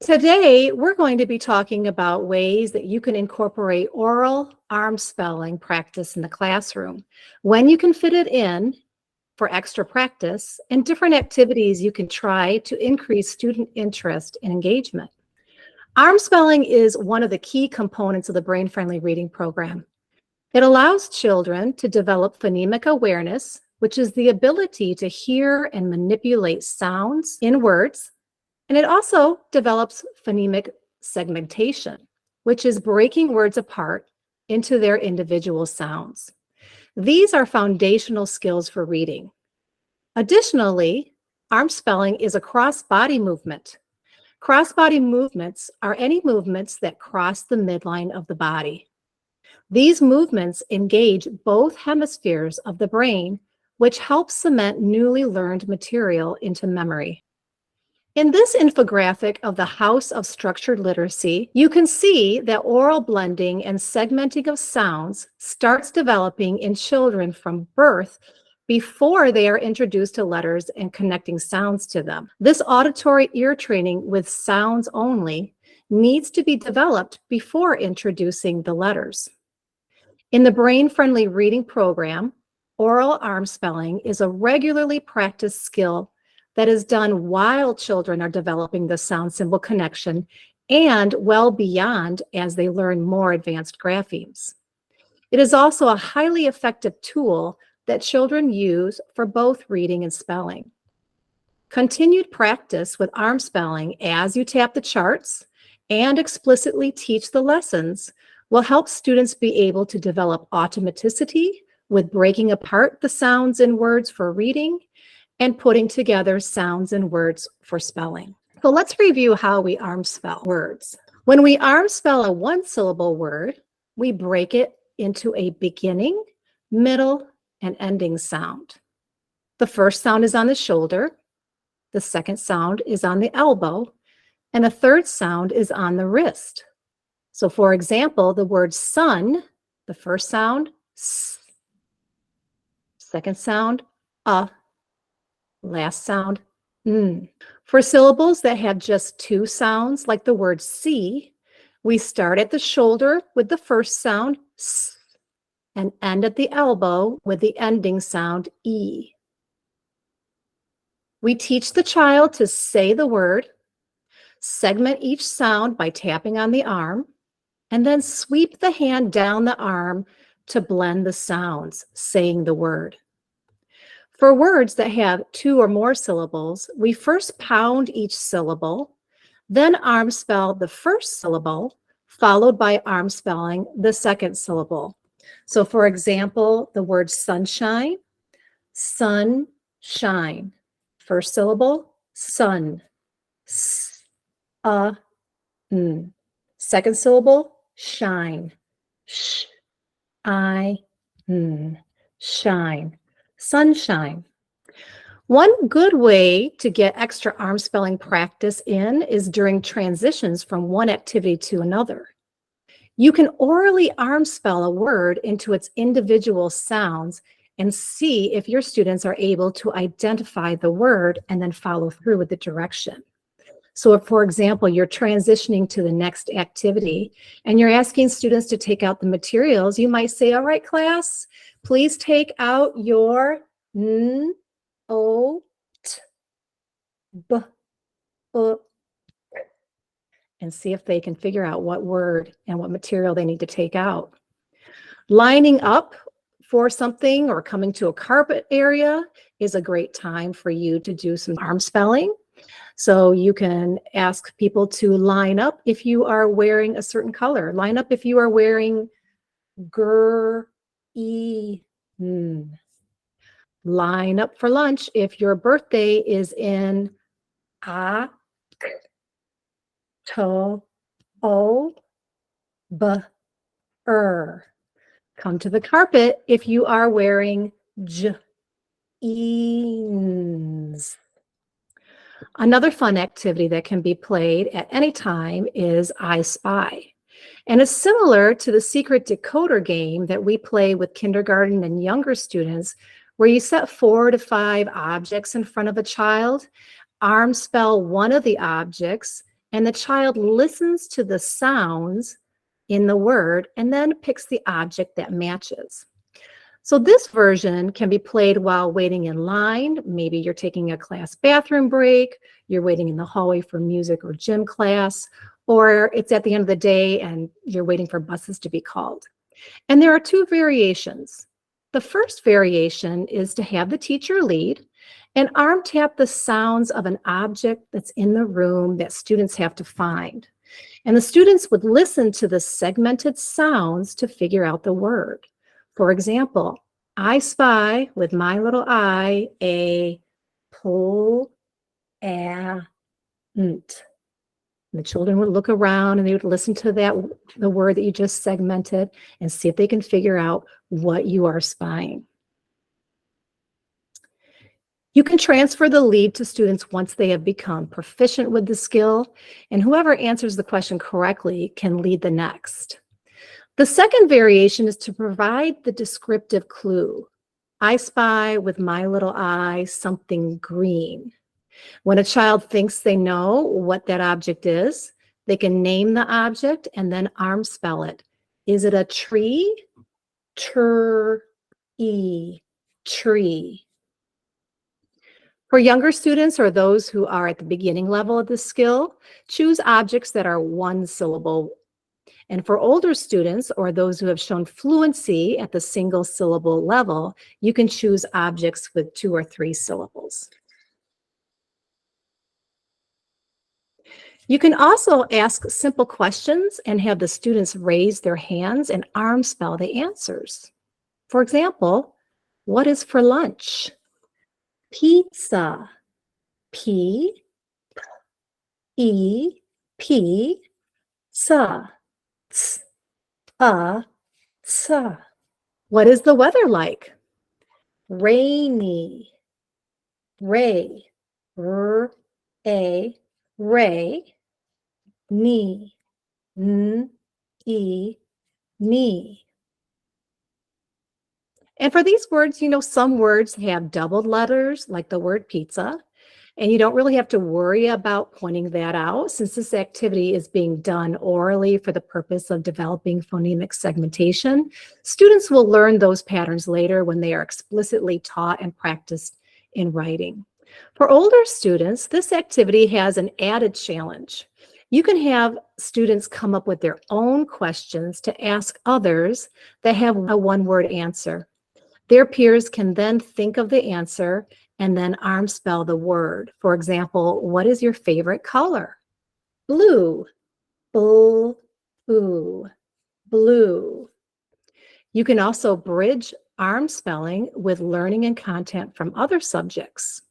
Today, we're going to be talking about ways that you can incorporate oral arm spelling practice in the classroom, when you can fit it in for extra practice, and different activities you can try to increase student interest and engagement. Arm spelling is one of the key components of the brain-friendly reading program. It allows children to develop phonemic awareness, which is the ability to hear and manipulate sounds in words. And it also develops phonemic segmentation, which is breaking words apart into their individual sounds. These are foundational skills for reading. Additionally, arm spelling is a cross-body movement. Cross-body movements are any movements that cross the midline of the body. These movements engage both hemispheres of the brain, which helps cement newly learned material into memory. In this infographic of the House of Structured Literacy, you can see that oral blending and segmenting of sounds starts developing in children from birth before they are introduced to letters and connecting sounds to them. This auditory ear training with sounds only needs to be developed before introducing the letters. In the brain-friendly reading program, oral arm spelling is a regularly practiced skill that is done while children are developing the sound symbol connection and well beyond as they learn more advanced graphemes. It is also a highly effective tool that children use for both reading and spelling. Continued practice with arm spelling as you tap the charts and explicitly teach the lessons will help students be able to develop automaticity with breaking apart the sounds in words for reading and putting together sounds and words for spelling. So let's review how we arm spell words. When we arm spell a one-syllable word, we break it into a beginning, middle, and ending sound. The first sound is on the shoulder, the second sound is on the elbow, and a third sound is on the wrist. So for example, the word sun, the first sound, s, second sound, last sound, n. For syllables that have just two sounds, like the word see, we start at the shoulder with the first sound, s, and end at the elbow with the ending sound, e. We teach the child to say the word, segment each sound by tapping on the arm, and then sweep the hand down the arm to blend the sounds, saying the word. For words that have two or more syllables, we first pound each syllable, then arm spell the first syllable, followed by arm spelling the second syllable. So for example, the word sunshine, sunshine. First syllable, sun, s, n. Second syllable, shine, sh, I, n, shine. Sunshine. One good way to get extra arm spelling practice in is during transitions from one activity to another. You can orally arm spell a word into its individual sounds and see if your students are able to identify the word and then follow through with the direction. So if, for example, you're transitioning to the next activity and you're asking students to take out the materials, you might say, all right, class, please take out your n, o, t, b, and see if they can figure out what word and what material they need to take out. Lining up for something or coming to a carpet area is a great time for you to do some arm spelling. So you can ask people to line up if you are wearing a certain color. Line up if you are wearing green. Line up for lunch if your birthday is in October. Come to the carpet if you are wearing jeans. Another fun activity that can be played at any time is I Spy. And it's similar to the secret decoder game that we play with kindergarten and younger students, where you set 4 to 5 objects in front of a child, arm spell one of the objects, and the child listens to the sounds in the word and then picks the object that matches. So this version can be played while waiting in line. Maybe you're taking a class bathroom break, you're waiting in the hallway for music or gym class, or it's at the end of the day and you're waiting for buses to be called. And there are two variations. The first variation is to have the teacher lead and arm tap the sounds of an object that's in the room that students have to find. And the students would listen to the segmented sounds to figure out the word. For example, I spy with my little eye a plant. The children would look around and they would listen to the word that you just segmented and see if they can figure out what you are spying. You can transfer the lead to students once they have become proficient with the skill, and whoever answers the question correctly can lead the next. The second variation is to provide the descriptive clue. I spy with my little eye something green. When a child thinks they know what that object is, they can name the object and then arm spell it. Is it a tree? Tree. For younger students or those who are at the beginning level of the skill, choose objects that are one syllable. And for older students or those who have shown fluency at the single syllable level, you can choose objects with 2 or 3 syllables. You can also ask simple questions and have the students raise their hands and arm spell the answers. For example, what is for lunch? Pizza. P, E, P, sa, ts, sa. What is the weather like? Rainy. Ray, r, a, ray, knee, n, e, knee. And for these words, some words have doubled letters, like the word pizza, and you don't really have to worry about pointing that out since this activity is being done orally for the purpose of developing phonemic segmentation. Students will learn those patterns later when they are explicitly taught and practiced in writing. For older students, this activity has an added challenge. You can have students come up with their own questions to ask others that have a one-word answer. Their peers can then think of the answer and then arm spell the word. For example, what is your favorite color? Blue. Blue. Blue. You can also bridge arm spelling with learning and content from other subjects.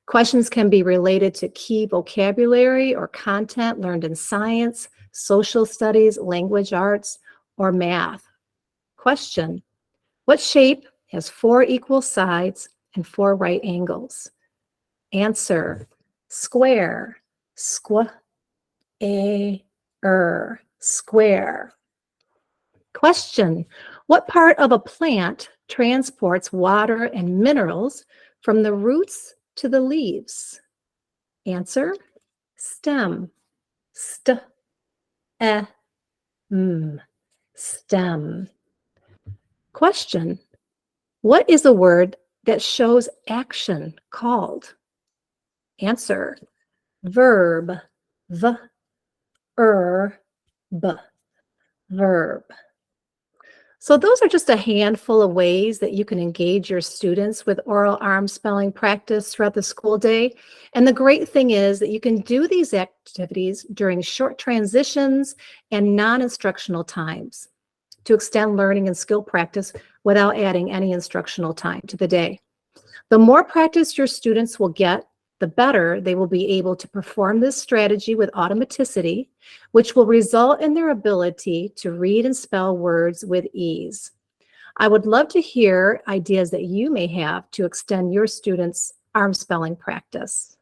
Questions can be related to key vocabulary or content learned in science, social studies, language arts, or math. Question: what shape has 4 equal sides and 4 right angles? Answer: square. Square. Question: what part of a plant transports water and minerals from the roots to the leaves? Answer: stem. Stem. Question: what is a word that shows action called? Answer: verb. Verb. So those are just a handful of ways that you can engage your students with oral arm spelling practice throughout the school day. And the great thing is that you can do these activities during short transitions and non-instructional times to extend learning and skill practice without adding any instructional time to the day. The more practice your students will get, the better they will be able to perform this strategy with automaticity, which will result in their ability to read and spell words with ease. I would love to hear ideas that you may have to extend your students' arm spelling practice.